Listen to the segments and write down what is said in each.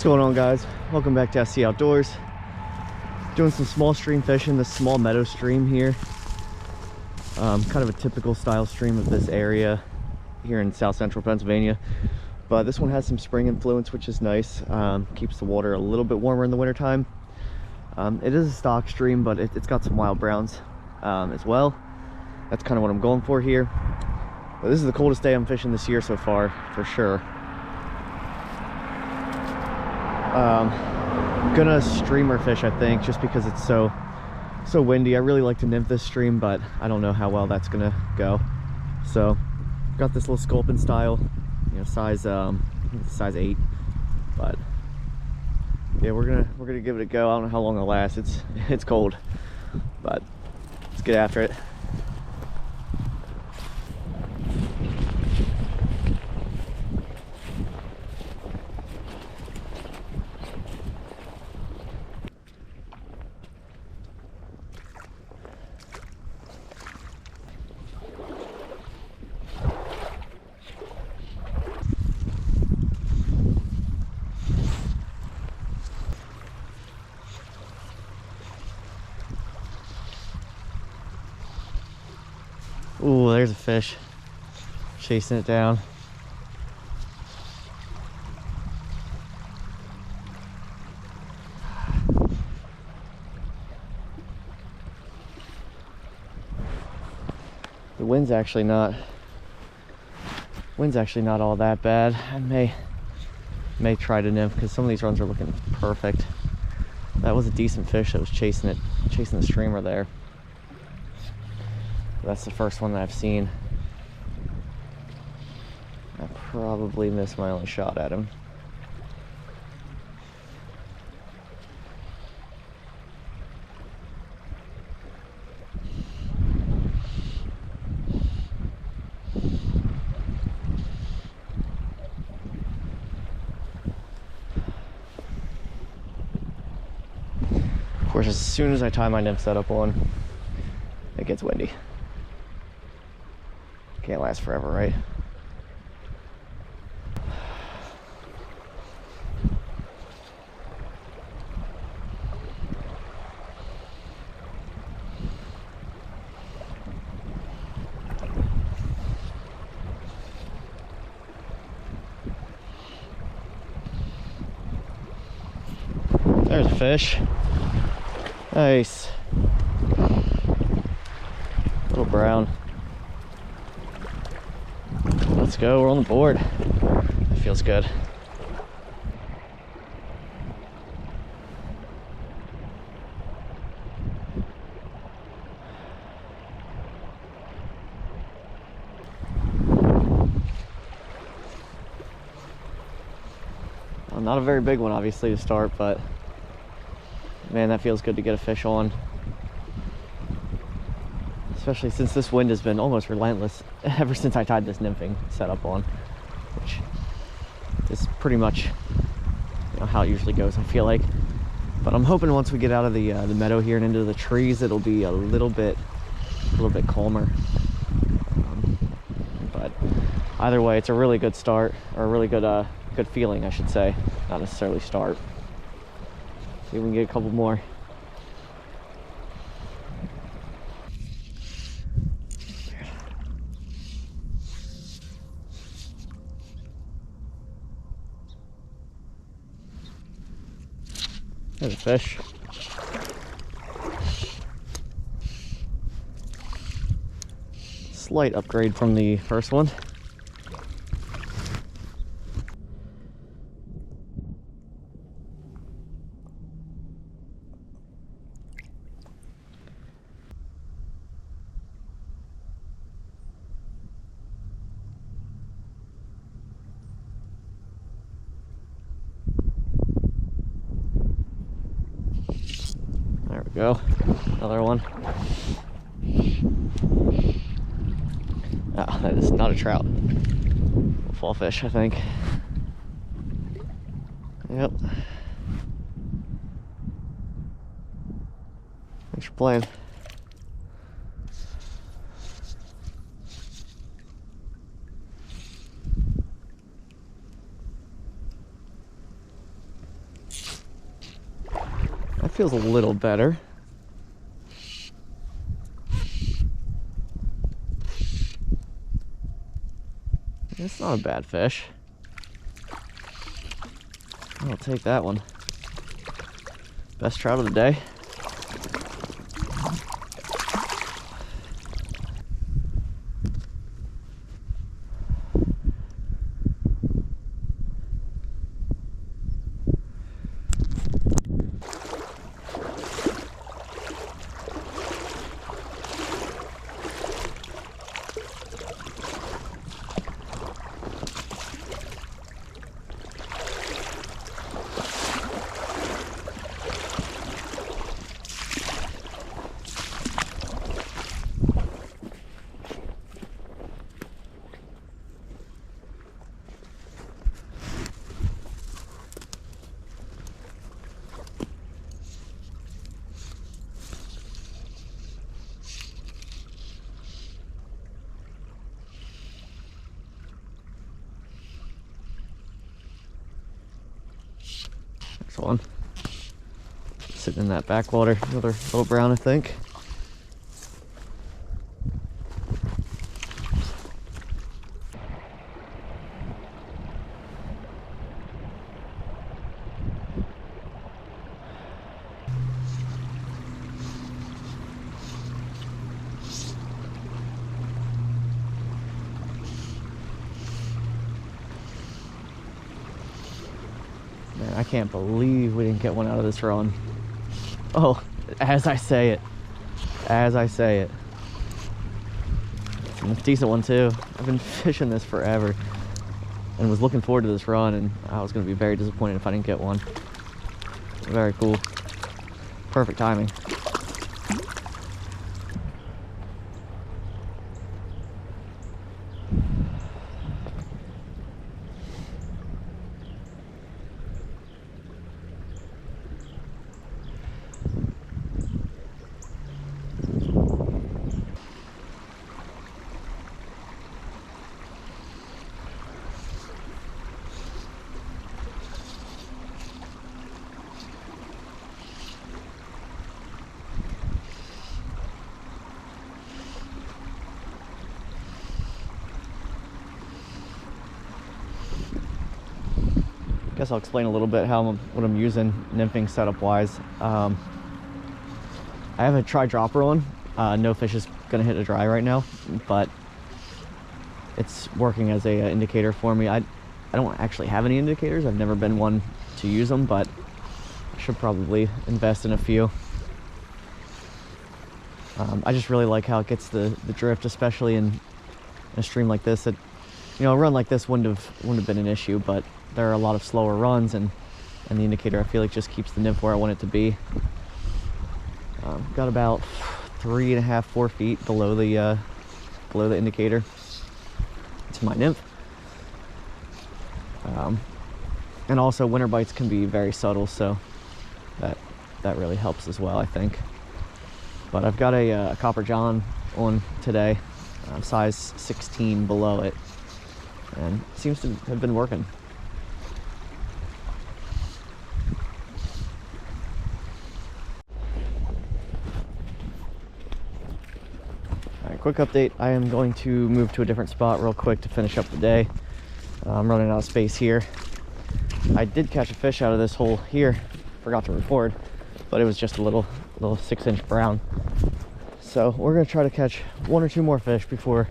going on, guys? Welcome back to SC Outdoors. Doing some small stream fishing, this small meadow stream here. Kind of a typical style stream of this area here in south central Pennsylvania, but this one has some spring influence, which is nice. Keeps the water a little bit warmer in the wintertime. It is a stock stream, but it's got some wild browns as well. That's kind of what I'm going for here. But this is the coldest day I'm fishing this year so far, for sure. Gonna streamer fish, I think, just because it's so windy. I really like to nymph this stream, but I don't know how well that's gonna go. So got this little sculpin style, you know, size 8, but yeah, we're gonna give it a go. I don't know how long it'll last. It's cold, but let's get after it. Ooh, there's a fish. Chasing it down. The wind's actually not all that bad. I may try to nymph because some of these runs are looking perfect. That was a decent fish that was chasing the streamer there. That's the first one that I've seen. I probably missed my only shot at him. Of course, as soon as I tie my nymph setup on, it gets windy. Can't last forever, right? There's a fish. Nice. Little brown. Let's go, we're on the board. That feels good. Well, not a very big one, obviously, to start, but man, that feels good to get a fish on. Especially since this wind has been almost relentless ever since I tied this nymphing setup on, which is pretty much, you know, how it usually goes, I feel like. But I'm hoping once we get out of the meadow here and into the trees, it'll be a little bit calmer. But either way, it's a really good start, or a really good good feeling, I should say, not necessarily start. See if we can get a couple more. There's a fish. Slight upgrade from the first one. There we go, another one. Ah, that is not a trout. Fall fish, I think. Yep. Thanks for playing. feels a little better. It's not a bad fish. I'll take that one. Best trout of the day. Next one. Sitting in that backwater. Another little brown, I think. Man, I can't believe we didn't get one out of this run. Oh, as I say it. As I say it. It's a decent one too. I've been fishing this forever and was looking forward to this run, and I was going to be very disappointed if I didn't get one. Very cool. Perfect timing. Guess I'll explain a little bit what I'm using nymphing setup wise. I have a try dropper on. No fish is gonna hit a dry right now, but it's working as a indicator for me. I don't actually have any indicators. I've never been one to use them, but I should probably invest in a few. I just really like how it gets the drift, especially in a stream like this. That, you know, a run like this wouldn't have been an issue, but there are a lot of slower runs, and the indicator, I feel like, just keeps the nymph where I want it to be. Got about 3.5, 4 feet below the indicator to my nymph. And also winter bites can be very subtle, so that really helps as well, I think. But I've got a Copper John on today, size 16 below it, and it seems to have been working. Quick update, I am going to move to a different spot real quick to finish up the day. I'm running out of space here. I did catch a fish out of this hole here, forgot to record, but it was just a little 6-inch brown. So we're gonna try to catch 1 or 2 more fish before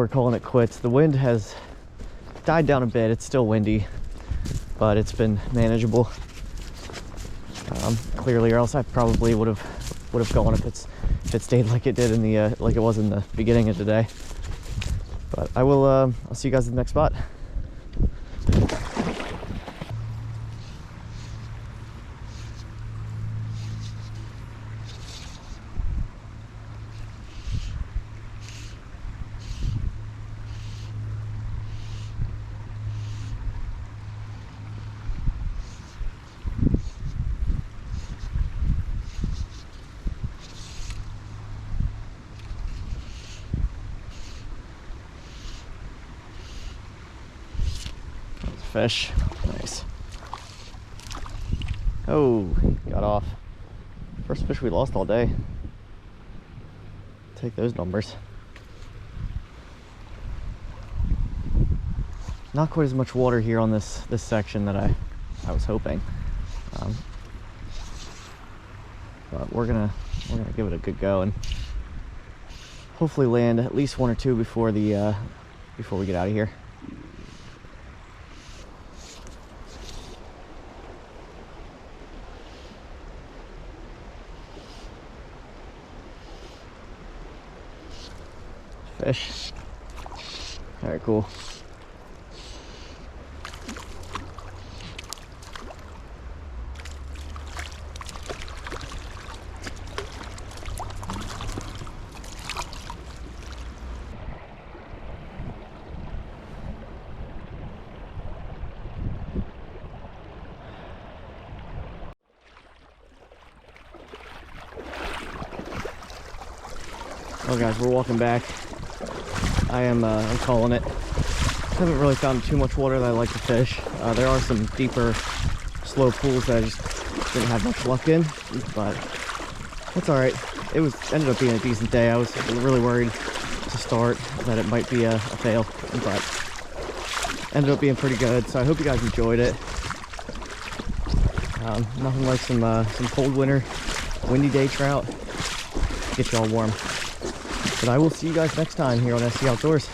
calling it quits. The wind has died down a bit. It's still windy, but it's been manageable. Clearly, or else I probably would have gone if it stayed like it did in the like it was in the beginning of today. But I will I'll see you guys at the next spot. Fish. Nice. Oh, got off. First fish we lost all day. Take those numbers. Not quite as much water here on this section that I was hoping. But we're gonna give it a good go and hopefully land at least one or two before we get out of here. Fish. All right, cool. Oh guys, we're walking back. I'm calling it. Haven't really found too much water that I like to fish. There are some deeper, slow pools that I just didn't have much luck in, but that's all right. Ended up being a decent day. I was really worried to start that it might be a fail, but ended up being pretty good. So I hope you guys enjoyed it. Nothing like some cold winter, windy day trout. Get you all warm. But I will see you guys next time here on SC Outdoors.